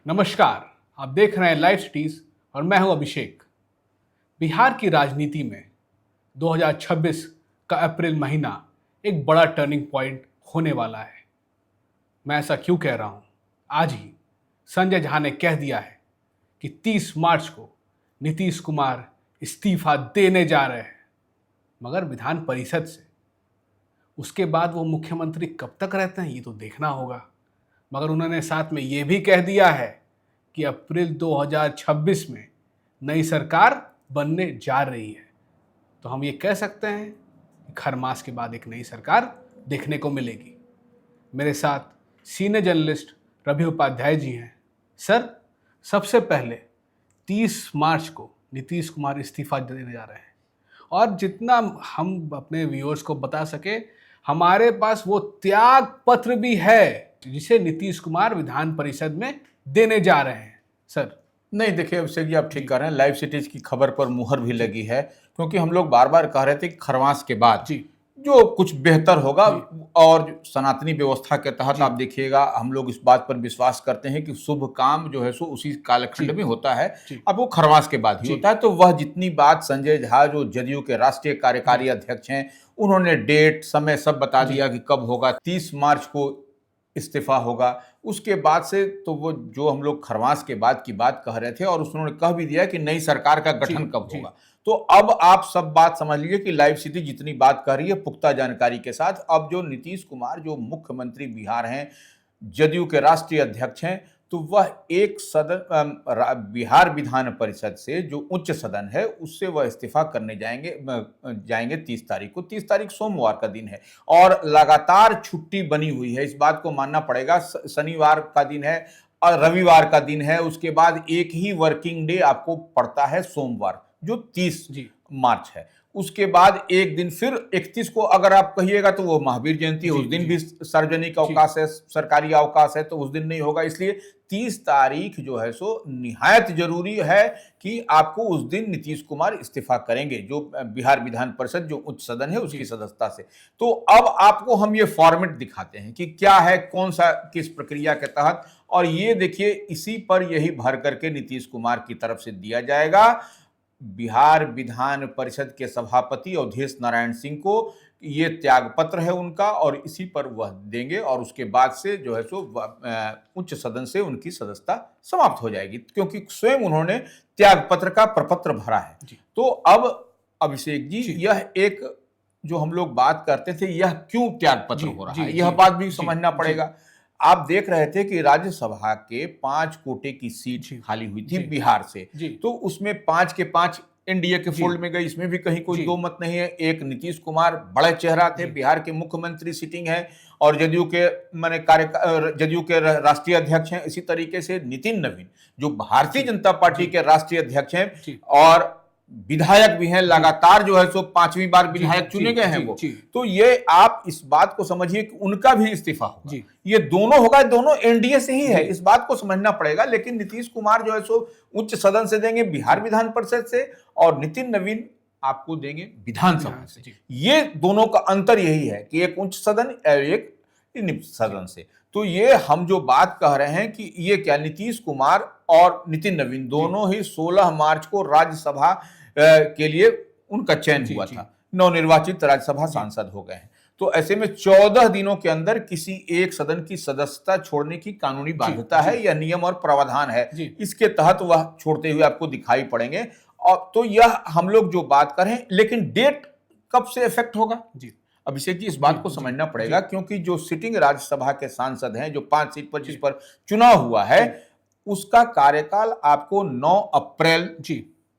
नमस्कार। आप देख रहे हैं लाइव सिटीज और मैं हूं अभिषेक। बिहार की राजनीति में 2026 का अप्रैल महीना एक बड़ा टर्निंग पॉइंट होने वाला है। मैं ऐसा क्यों कह रहा हूं? आज ही संजय झा ने कह दिया है कि 30 मार्च को नीतीश कुमार इस्तीफा देने जा रहे हैं, मगर विधान परिषद से। उसके बाद वो मुख्यमंत्री कब तक रहते हैं ये तो देखना होगा। मगर उन्होंने साथ में ये भी कह दिया है कि अप्रैल 2026 में नई सरकार बनने जा रही है। तो हम ये कह सकते हैं कि खरमास के बाद एक नई सरकार देखने को मिलेगी। मेरे साथ सीनियर जर्नलिस्ट रवि उपाध्याय जी हैं। सर, सबसे पहले 30 मार्च को नीतीश कुमार इस्तीफा देने जा रहे हैं और जितना हम अपने व्यूअर्स को बता सके, हमारे पास वो त्याग पत्र भी है जिसे नीतीश कुमार विधान परिषद में देने जा रहे हैं। सर नहीं, देखिए अभिषेक जी, आप ठीक कर रहे हैं। लाइव सिटीज की खबर पर मुहर भी लगी है, क्योंकि हम लोग बार बार कह रहे थे कि खरमास के बाद जी जो कुछ बेहतर होगा और सनातनी व्यवस्था के तहत आप देखिएगा, हम लोग इस बात पर विश्वास करते हैं कि शुभ काम जो है सो उसी कालखंड में होता है। अब वो खरमास के बाद ही होता है। तो वह जितनी बात संजय झा जो जदयू के राष्ट्रीय कार्यकारी अध्यक्ष हैं, उन्होंने डेट समय सब बता दिया कि कब होगा। 30 मार्च को इस्तीफा होगा। उसके बाद से तो वो जो हम लोग खरमास के बाद की बात कह रहे थे, और उन्होंने कह भी दिया कि नई सरकार का गठन कब होगा। तो अब आप सब बात समझ लीजिए कि लाइव सिटी जितनी बात कर रही है पुख्ता जानकारी के साथ। अब जो नीतीश कुमार जो मुख्यमंत्री बिहार हैं, जदयू के राष्ट्रीय अध्यक्ष हैं, तो वह एक सदन बिहार विधान परिषद से जो उच्च सदन है उससे वह इस्तीफा करने जाएंगे 30 तारीख को। 30 तारीख सोमवार का दिन है और लगातार छुट्टी बनी हुई है, इस बात को मानना पड़ेगा। शनिवार का दिन है और रविवार का दिन है, उसके बाद एक ही वर्किंग डे आपको पड़ता है सोमवार, जो 30 मार्च है। उसके बाद एक दिन फिर 31 को अगर आप कहिएगा तो वो महावीर जयंती है, उस दिन भी सार्वजनिक अवकाश है, सरकारी अवकाश है, तो उस दिन नहीं होगा। इसलिए 30 तारीख जो है सो निहायत जरूरी है कि आपको उस दिन नीतीश कुमार इस्तीफा करेंगे, जो बिहार विधान परिषद जो उच्च सदन है उसकी सदस्यता से। तो अब आपको हम ये फॉर्मेट दिखाते हैं कि क्या है, कौन सा किस प्रक्रिया के तहत, और ये देखिए इसी पर यही भर करके नीतीश कुमार की तरफ से दिया जाएगा। बिहार विधान परिषद के सभापति अवधेश नारायण सिंह को ये त्याग पत्र है उनका, और इसी पर वह देंगे, और उसके बाद से जो है सो उच्च सदन से उनकी सदस्यता समाप्त हो जाएगी, क्योंकि स्वयं उन्होंने त्याग पत्र का प्रपत्र भरा है। तो अब अभिषेक जी, यह एक जो हम लोग बात करते थे, यह क्यों त्याग पत्र हो रहा है, यह बात भी समझना पड़ेगा। आप देख रहे थे कि राज्यसभा के 5 कोटे की सीट खाली हुई थी बिहार से, तो उसमें 5 के 5 एनडीए के फोल्ड में गई, इसमें भी कहीं कोई दो मत नहीं है। एक नीतीश कुमार बड़े चेहरा थे, बिहार के मुख्यमंत्री सिटिंग है, और जदयू के राष्ट्रीय अध्यक्ष हैं। इसी तरीके से नितिन नवीन जो भारतीय जनता पार्टी के राष्ट्रीय अध्यक्ष हैं और विधायक भी हैं, लगातार जो है सो 5वीं बार विधायक चुने गए हैं वो। तो ये आप इस बात को समझिए कि उनका भी इस्तीफा होगा, ये दोनों होगा, दोनों एनडीए से ही है, इस बात को समझना पड़ेगा। लेकिन नीतीश कुमार जो है सो उच्च सदन से देंगे, बिहार विधान परिषद से, और नितिन नवीन आपको देंगे विधानसभा से। ये दोनों का अंतर यही है कि एक उच्च सदन और एक निम्न सदन से। तो ये हम जो बात कह रहे हैं कि ये क्या, नीतीश कुमार और नितिन नवीन दोनों ही 16 मार्च को राज्यसभा के लिए उनका चयन हुआ था, नवनिर्वाचित राज्यसभा सांसद हो गए हैं। तो ऐसे में 14 दिनों के अंदर किसी एक सदन की सदस्यता छोड़ने की कानूनी बाध्यता है, यह नियम और प्रावधान है, इसके तहत वह छोड़ते हुए आपको दिखाई पड़ेंगे। और तो यह हम लोग जो बात कर रहे हैं, लेकिन डेट कब से इफेक्ट होगा अभिषेक जी, इस बात को समझना पड़ेगा, क्योंकि जो सिटिंग राज्यसभा के सांसद हैं, जो 5 सीट पर जिस पर चुनाव हुआ है, उसका कार्यकाल आपको 9 अप्रैल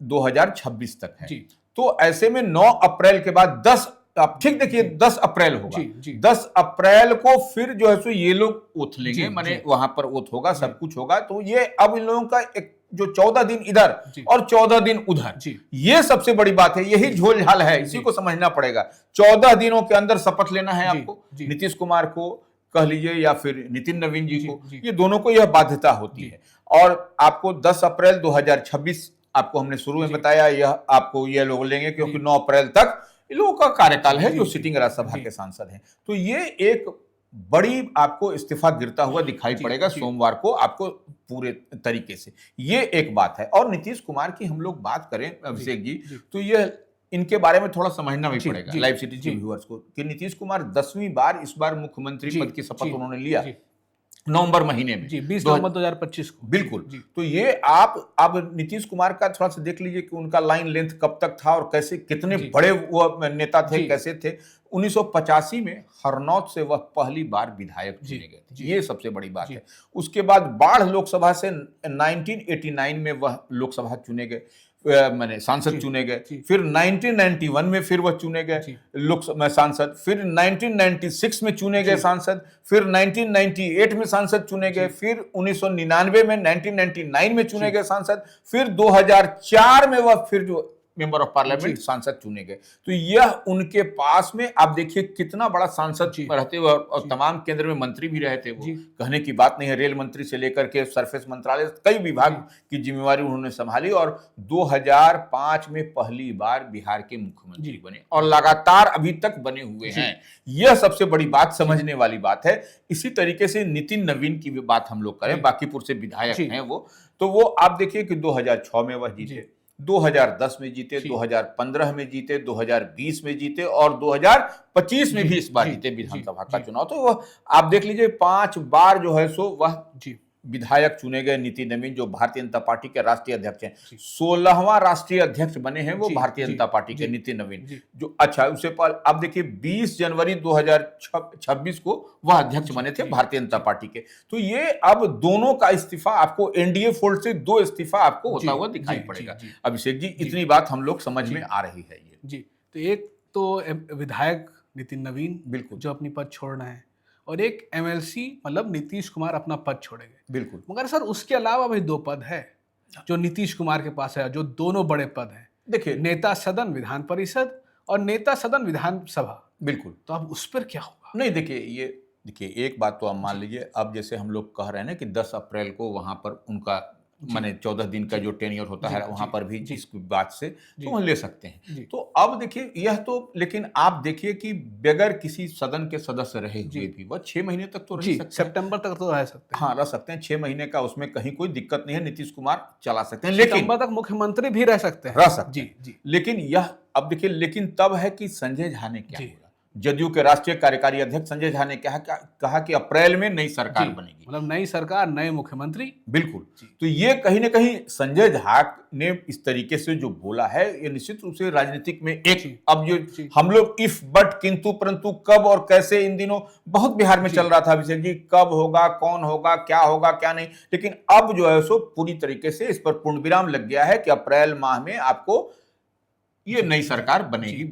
2026 तक है। तो ऐसे में 9 अप्रैल के बाद 10, आप ठीक देखिए 10 अप्रैल होगा। 10 अप्रैल को फिर जो है सो ये लोग ओथ लेंगे, माने वहां पर ओथ होगा, सब कुछ होगा। तो ये अब इन लोगों का एक जो 14 दिन इधर और 14 दिन उधर, ये सबसे बड़ी बात है, यही झोल झाल है, इसी को समझना पड़ेगा। 14 दिनों के अंदर शपथ लेना है आपको, नीतीश कुमार को कह लीजिए या फिर नितिन नवीन जी को, ये दोनों को यह बाध्यता होती है। और आपको 10 अप्रैल 2026 आपको हमने शुरू में बताया, यह आपको ये लोग लेंगे, क्योंकि 9 अप्रैल तक इन लोगों का कार्यकाल है जो सिटिंग राज्यसभा के सांसद हैं। तो ये एक बड़ी आपको इस्तीफा गिरता हुआ दिखाई पड़ेगा सोमवार को आपको पूरे तरीके से। ये एक बात है। और नीतीश कुमार की हम लोग बात करें अभिषेक जी, तो ये इनके बारे में थोड़ा समझना भी पड़ेगा लाइव सिटी के व्यूअर्स को कि नीतीश कुमार 10वीं बार इस बार मुख्यमंत्री पद की शपथ उन्होंने लिया नवंबर महीने में, 20 नवंबर 2025 को। बिल्कुल। तो ये आप नीतीश कुमार का थोड़ा सा देख लीजिए कि उनका लाइन लेंथ कब तक था और कैसे कितने बड़े वो नेता थे, कैसे थे। 1985 में हरनौत से वह पहली बार विधायक चुने गए थे, ये सबसे बड़ी बात है। उसके बाद बाढ़ लोकसभा से 1989 में वह लोकसभा चुने गए, मैंने सांसद चुने गए। फिर 1991 में फिर वह चुने गए लोकसभा सांसद, फिर 1996 में चुने गए सांसद, फिर 1998 में सांसद चुने गए, फिर 1999 में 1999 में चुने गए सांसद, फिर 2004 में वह फिर जो मेंबर ऑफ पार्लियामेंट सांसद चुने गए। तो यह उनके पास में आप देखिए कितना बड़ा सांसद रहते हुए और तमाम केंद्र में मंत्री भी रहे थे वो, कहने की बात नहीं है। रेल मंत्री से लेकर के सरफेस मंत्रालय, कई विभाग की जिम्मेवारी उन्होंने संभाली और 2005 में पहली बार बिहार के मुख्यमंत्री बने और लगातार अभी तक बने हुए हैं। यह सबसे बड़ी बात, समझने वाली बात है। इसी तरीके से नितिन नवीन की भी बात हम लोग करें, बांकीपुर से विधायक हैं वो, तो वो आप देखिए कि 2006 में वह जीते, 2010 में जीते, 2015 में जीते, 2020 में जीते और 2025 में भी इस बार जीते विधानसभा का चुनाव। तो वह आप देख लीजिए 5 बार जो है सो वह विधायक चुने गए नितिन नवीन, जो भारतीय जनता पार्टी के राष्ट्रीय अध्यक्ष हैं। 16वां राष्ट्रीय अध्यक्ष बने हैं वो भारतीय जनता पार्टी के नितिन नवीन, जो अच्छा उससे पहले आप देखिए 20 जनवरी 2026 को वह अध्यक्ष बने थे भारतीय जनता पार्टी के। तो ये अब दोनों का इस्तीफा आपको एनडीए फोल्ड से 2 इस्तीफा आपको होता हुआ दिखाई पड़ेगा। अभिषेक जी, इतनी बात हम लोग समझ में आ रही है। ये जी, तो एक तो विधायक नितिन नवीन बिल्कुल जो अपनी पद छोड़ना है, और एक एमएलसी मतलब नीतीश कुमार अपना पद छोड़ेंगे। बिल्कुल। मगर सर उसके अलावा भी 2 पद है जो नीतीश कुमार के पास है, जो दोनों बड़े पद हैं। देखिए, नेता सदन विधान परिषद और नेता सदन विधानसभा। बिल्कुल। तो अब उस पर क्या होगा? नहीं, देखिए एक बात तो आप मान लीजिए, अब जैसे हम लोग कह रहे हैं ना कि 10 अप्रैल को वहां पर उनका माने 14 दिन का जो टेन्योर होता है वहां पर भी इस बात से तो वह ले सकते हैं। तो अब देखिए यह तो, लेकिन आप देखिए कि बगैर किसी सदन के सदस्य रहे हुए भी वह 6 महीने तक तो रह सकते हैं। सितंबर तक तो रह सकते हैं। हाँ, रह सकते हैं 6 महीने का, उसमें कहीं कोई दिक्कत नहीं है, नीतीश कुमार चला सकते हैं। लेकिन सितंबर तक मुख्यमंत्री भी रह सकते हैं, रह सकते हैं। जी। लेकिन यह अब देखिए, लेकिन तब है कि संजय झा ने क्या बोला। जदयू के राष्ट्रीय कार्यकारी अध्यक्ष संजय झा ने कहा कि अप्रैल में नई सरकार बनेगी, मतलब नई सरकार, नए मुख्यमंत्री। बिल्कुल। तो ये कहीं ना कहीं संजय झा ने इस तरीके से जो बोला है, ये निश्चित रूप से राजनीतिक में एक, अब जो हम लोग इफ बट किंतु परंतु कब और कैसे इन दिनों बहुत बिहार में चल रहा था अभिषेक जी, कब होगा, कौन होगा, क्या नहीं, लेकिन अब जो है सो पूरी तरीके से इस पर पूर्ण विराम लग गया है कि अप्रैल माह में आपको ये नई सरकार बनेगी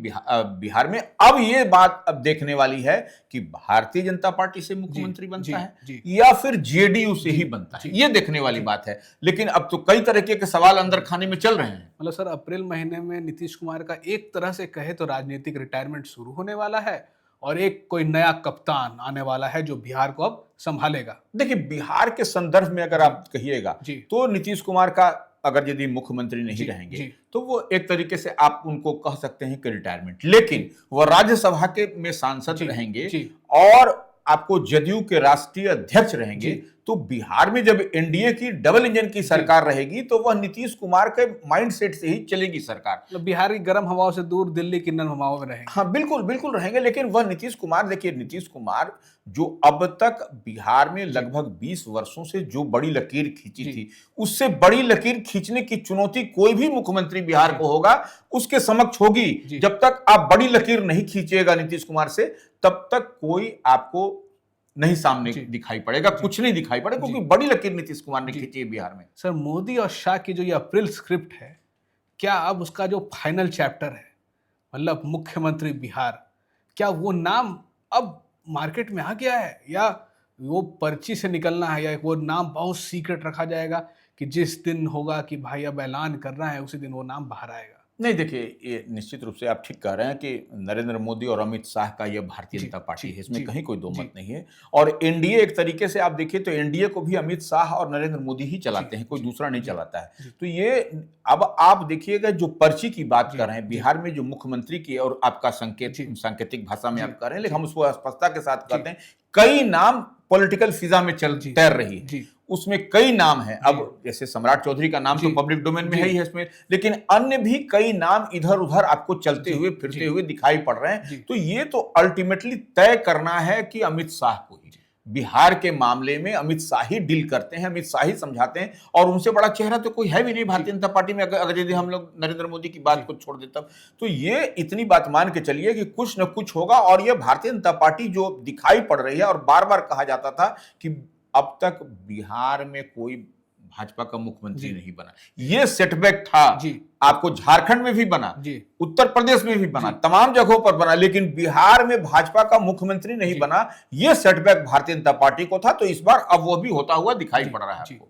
बिहार में। अब ये बात अब देखने वाली है कि भारतीय जनता पार्टी से मुख्यमंत्री बनता है या फिर जेडीयू से ही बनता है, ये देखने वाली बात है। लेकिन अब तो कई तरह के सवाल अंदर खाने में चल रहे हैं। मतलब सर अप्रैल महीने में नीतीश कुमार का एक तरह से कहे तो राजनीतिक रिटायरमेंट शुरू होने वाला है और एक कोई नया कप्तान आने वाला है जो बिहार को अब संभालेगा। देखिए, बिहार के संदर्भ में अगर आप कहिएगा तो नीतीश कुमार का अगर यदि मुख्यमंत्री नहीं रहेंगे तो वो एक तरीके से आप उनको कह सकते हैं कि रिटायरमेंट, लेकिन वो राज्यसभा के में सांसद रहेंगे और आपको जदयू के राष्ट्रीय अध्यक्ष रहेंगे। तो बिहार में जब एनडीए की डबल इंजन की सरकार रहेगी तो वह नीतीश कुमार के माइंडसेट से ही चलेगी सरकार। मतलब बिहार की गर्म हवाओं से दूर दिल्ली की नरम हवाओं में रहेंगे। हाँ, बिल्कुल रहेंगे। लेकिन वह नीतीश कुमार, देखिए नीतीश कुमार जो अब तक बिहार में लगभग 20 वर्षों से जो बड़ी लकीर खींची थी, उससे बड़ी लकीर खींचने की चुनौती कोई भी मुख्यमंत्री बिहार को होगा उसके समक्ष होगी। जब तक आप बड़ी लकीर नहीं खींचिएगा नीतीश कुमार से, तब तक कोई आपको नहीं सामने दिखाई पड़ेगा, कुछ नहीं दिखाई पड़ेगा, क्योंकि बड़ी लकीर नीतीश कुमार ने खींची है बिहार में। सर मोदी और शाह की जो ये अप्रैल स्क्रिप्ट है, क्या अब उसका जो फाइनल चैप्टर है, मतलब मुख्यमंत्री बिहार, क्या वो नाम अब मार्केट में आ गया है या वो पर्ची से निकलना है, या वो नाम बहुत सीक्रेट रखा जाएगा कि जिस दिन होगा कि भाई अब ऐलान करना है उसी दिन वो नाम बाहर आएगा? नहीं देखिए, ये निश्चित रूप से आप ठीक कह रहे हैं कि नरेंद्र मोदी और अमित शाह का ये भारतीय जी, जनता पार्टी जी, है, इसमें जी, कहीं कोई दो जी, मत नहीं है। और एनडीए एक तरीके से आप देखिए तो एनडीए को भी अमित शाह और नरेंद्र मोदी ही जी, चलाते हैं, कोई जी, दूसरा नहीं जी, चलाता है। जी, तो ये अब आप देखिएगा जो पर्ची की बात जी, कर रहे हैं, जी, बिहार में जो मुख्यमंत्री की और आपका जी, सांकेतिक भाषा में जी, आप कह रहे हैं, लेकिन जी, हम उसको स्पष्टता के साथ जी, कहते हैं, कई नाम पॉलिटिकल फिजा में चल जी, तैर रही है। जी, उसमें कई नाम हैं। जी, अब जैसे सम्राट चौधरी का नाम तो जी, पब्लिक डोमेन में जी, है ही है इसमें, लेकिन अन्य भी कई नाम इधर-उधर आपको चलते जी, हुए, जी, फिरते हुए दिखाई पड़ रहे हैं। जी, तो ये तो अल्टीमेटली तय करना है कि अमित शाह को ही। बिहार के मामले में अमित शाह ही डील करते हैं, अमित शाह ही समझाते हैं और उनसे बड़ा चेहरा तो कोई है भी नहीं जी, भारतीय जनता पार्टी में, अगर यदि हम लोग नरेंद्र मोदी की जी, बात को छोड़ दें तब। तो ये इतनी बात मान के चलिए कि कुछ न कुछ होगा और ये भारतीय जनता पार्टी जो दिखाई पड़ रही है और बार-बार कहा जाता था कि अब तक बिहार में कोई भाजपा का मुख्यमंत्री जी, नहीं बना। ये सेटबैक था। जी, आपको झारखंड में भी बना, जी, उत्तर प्रदेश में भी बना, जी, तमाम जगहों पर बना, लेकिन बिहार में भाजपा का मुख्यमंत्री नहीं जी, बना। ये सेटबैक भारतीय जनता पार्टी को था, तो इस बार अब वो भी होता हुआ दिखाई जी, पड़ रहा है जी। आपको।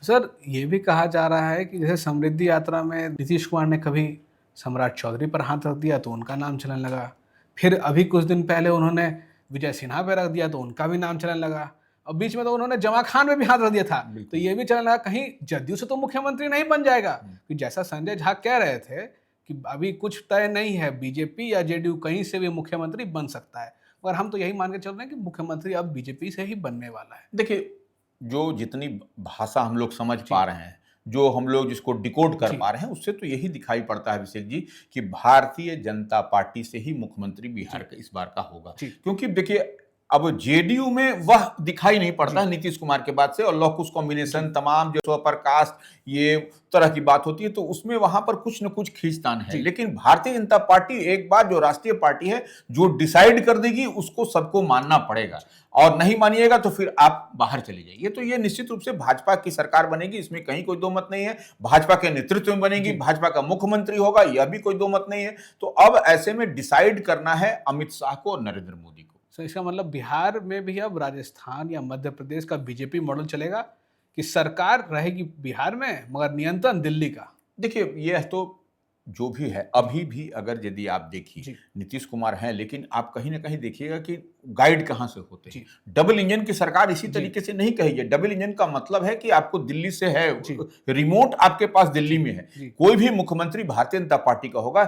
सर, ये भी कहा जा रहा है कि जैसे समृद्धि यात्रा में नीतीश कुमार ने कभी सम्राट चौधरी पर हाथ रख दिया तो उनका नाम चलने लगा। फिर अभी कुछ दिन पहले उन्होंने विजय सिन्हा पे रख दिया तो उनका भी नाम चलने लगा। और बीच में तो उन्होंने जमा खान पे भी हाथ रख दिया था। तो बिल्कुल। ये भी चलने लगा कहीं जदयू से तो मुख्यमंत्री नहीं बन जाएगा। हुँ। कि जैसा संजय झा कह रहे थे कि अभी कुछ तय नहीं है, बीजेपी या जेडीयू कहीं से भी मुख्यमंत्री बन सकता है। मगर हम तो यही मान के चल रहे हैं कि मुख्यमंत्री अब बीजेपी से ही बनने वाला है। देखिए, जो जितनी भाषा हम लोग समझ जी, पा रहे हैं, जो हम लोग जिसको डिकोड कर जी, पा रहे हैं, उससे तो यही दिखाई पड़ता है अभिषेक जी कि भारतीय जनता पार्टी से ही मुख्यमंत्री बिहार जी, का इस बार का होगा। जी, क्योंकि देखिए, अब जेडीयू में वह दिखाई नहीं पड़ता जी, है नीतीश कुमार के बाद से, और लॉ कुश जी, कॉम्बिनेशन तमाम जो स्वपर कास्ट ये तरह की बात होती है, तो उसमें वहां पर कुछ न कुछ खींचतान है। जी, लेकिन भारतीय जनता पार्टी एक बार जो राष्ट्रीय पार्टी है, जो डिसाइड कर देगी उसको सबको मानना पड़ेगा, और नहीं मानिएगा तो फिर आप बाहर चले जाइए। तो ये निश्चित रूप से भाजपा की सरकार बनेगी, इसमें कहीं कोई दो मत नहीं है। भाजपा के नेतृत्व में बनेगी, जी। भाजपा का मुख्यमंत्री होगा, यह भी कोई दो मत नहीं है। तो अब ऐसे में डिसाइड करना है अमित शाह को और नरेंद्र मोदी को। सो इसका मतलब बिहार में भी अब राजस्थान या मध्य प्रदेश का बीजेपी मॉडल चलेगा कि सरकार रहेगी बिहार में मगर नियंत्रण दिल्ली का। देखिए, यह तो जो भी है, जी, अभी भी अगर यदि आप देखिए, जी, नीतीश कुमार हैं, लेकिन आप कहीं न कहीं देखिएगा कि गाइड कहाँ से होते हैं। जी, डबल इंजन की सरकार इसी जी, तरीके से नहीं कही है। डबल इंजन का मतलब है कि आपको दिल्ली से है, जी, रिमोट आपके पास दिल्ली जी, में है। जी, कोई भी मुख्यमंत्री भारतीय जनता पार्टी का होगा,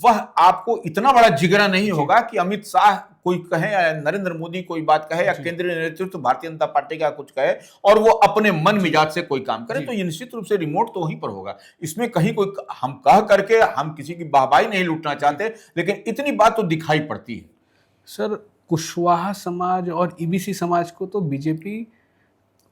वह आपको इतना बड़ा जिगरा नहीं जी, होगा कि अमित शाह कोई कहे या नरेंद्र मोदी कोई बात कहे या जी, केंद्रीय नेतृत्व भारतीय जनता पार्टी का कुछ कहे और वो अपने मन मिजाज से कोई काम करे। जी। तो ये निश्चित रूप से रिमोट तो वहीं पर होगा। इसमें कहीं कोई हम कह करके हम किसी की वाहवाही नहीं लूटना चाहते, लेकिन इतनी बात तो दिखाई पड़ती है। सर, कुशवाहा समाज और ईबीसी समाज को तो बीजेपी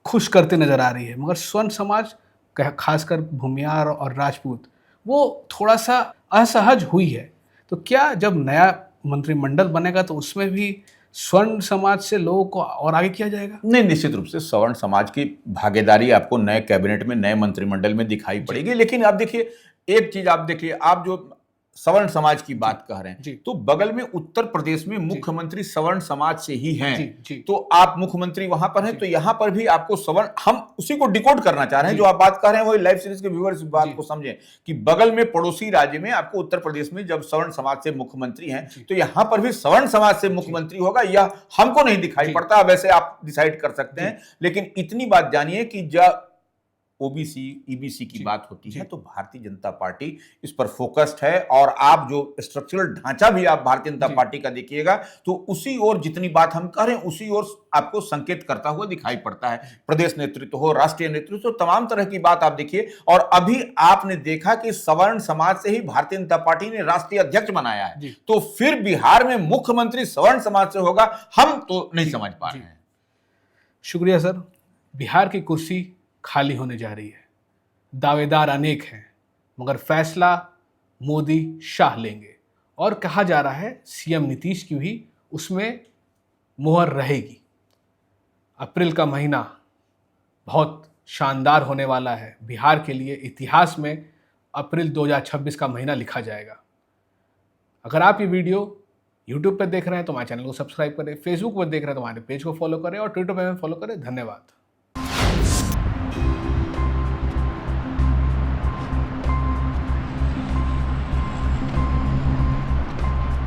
खुश करते नजर आ रही है मगर स्वर्ण समाज खासकर भूमियार और राजपूत वो थोड़ा सा असहज हुई है। तो क्या जब नया मंत्रिमंडल बनेगा तो उसमें भी स्वर्ण समाज से लोगों को और आगे किया जाएगा? नहीं, निश्चित रूप से सवर्ण समाज की भागीदारी आपको नए कैबिनेट में, नए मंत्रिमंडल में दिखाई जी, पड़ेगी। लेकिन आप देखिए, एक चीज आप देखिए, आप जो सवर्ण समाज की जी, बात कह रहे हैं, जी, तो बगल में उत्तर प्रदेश में जी, मुख्यमंत्री सवर्ण समाज से ही हैं। जी, जी, तो आप मुख्यमंत्री वहां पर हैं, जी, तो यहां पर भी आपको सवर्ण, हम उसी को डिकोड करना चाह रहे हैं। जी, जो आप बात कर रहे हैं वही लाइव सीरीज के व्यूअर्स इस बात जी, को समझें कि बगल में पड़ोसी राज्य में आपको उत्तर प्रदेश में जब सवर्ण समाज से मुख्यमंत्री हैं, जी, तो यहां पर भी सवर्ण समाज से जी, मुख्यमंत्री होगा। यह हमको नहीं दिखाई जी, पड़ता, वैसे आप डिसाइड कर सकते जी, हैं। लेकिन इतनी बात जानिए कि जब ओबीसी, ईबीसी की जी, बात होती जी, है, तो भारतीय जनता पार्टी इस पर फोकस्ड है। और आप जो स्ट्रक्चरल ढांचा भी आप भारतीय जनता जी, पार्टी का देखिएगा, तो उसी ओर जितनी बात हम कर रहे हैं, उसी ओर आपको संकेत करता हुआ दिखाई पड़ता है। प्रदेश नेतृत्व हो, राष्ट्रीय नेतृत्व, तमाम तरह की बात आप देखिए। और अभी आपने देखा कि सवर्ण समाज से ही भारतीय जनता पार्टी ने राष्ट्रीय अध्यक्ष बनाया है, जी, तो फिर बिहार में मुख्यमंत्री सवर्ण समाज से होगा, हम तो नहीं जी, समझ पा जी। रहे हैं। शुक्रिया सर। बिहार की कुर्सी खाली होने जा रही है। दावेदार अनेक हैं मगर फैसला मोदी शाह लेंगे और कहा जा रहा है सीएम नीतीश की भी उसमें मुहर रहेगी। अप्रैल का महीना बहुत शानदार होने वाला है बिहार के लिए। इतिहास में अप्रैल 2026 का महीना लिखा जाएगा। अगर आप ये वीडियो यूट्यूब पर देख रहे हैं तो हमारे चैनल को सब्सक्राइब करें, फेसबुक पर देख रहे हैं तो हमारे पेज को फॉलो करें और ट्विटर पर हमें फॉलो करें। धन्यवाद।